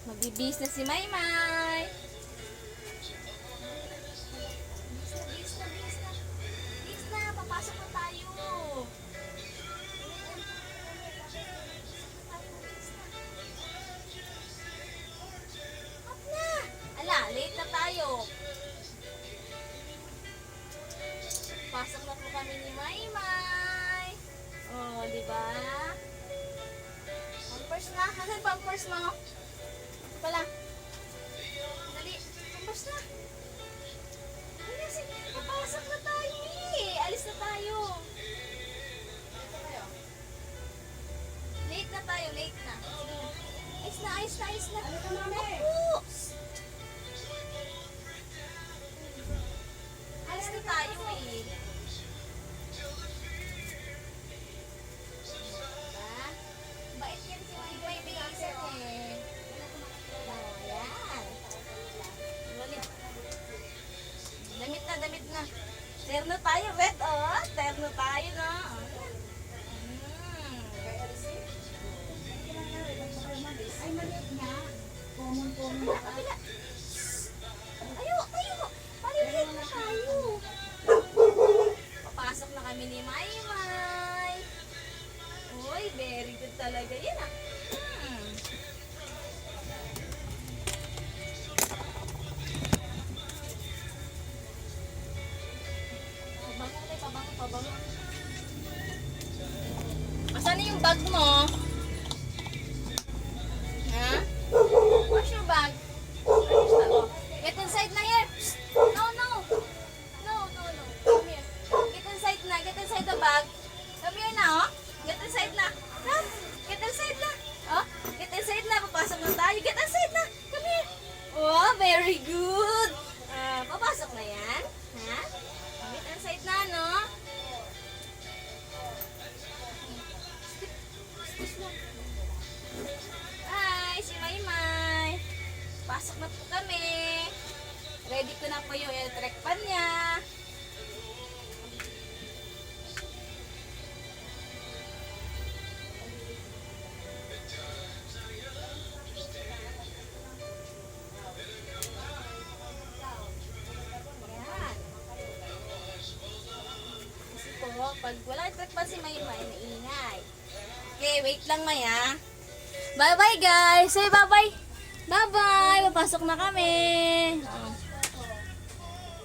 Magbibis na si Maymay. Bis na. Papasok na tayo. Up na. Ala, late na tayo. Pasok na po kami ni Maymay. Oh, di ba? Pampers na. Hasan pampers mo? Pala. Dali. Pampers na. Dali, sige. Papasok na tayo eh. Alis na tayo. Late na tayo. Late na. Ayos na, ayos na, ayos na. Ano ka mami? Alis na tayo eh. Bait yan si Maymay, bigasan eh. Oh, yan. Balik. Damit na. Terno tayo, Bet, oh. Terno tayo, no? Ay, maliit nga. Common na. Kapila. Tayo. Paliliit na tayo. Papasok na kami ni Maymay. Uy, very good talaga yan ah. Pabango. Asan na yung bag mo? Ha? Where's your bag? Get inside na here. No. Come here. Get inside the bag. Come here na, oh. Get inside na. Come. Get inside na. Oh, get inside na. Papasok na tayo. Get inside na. Come here. Oh, very good. Papasok na yan. Ha? Get inside na, no? Hi, si Maymay. Pasok na po kami. Ready ko na po yung electric fan niya. Yan. Kasi po, pag wala electric fan si Maymay, naingay. Okay, wait lang Maya. Bye-bye guys! Say bye-bye! Bye-bye! Papasok na kami!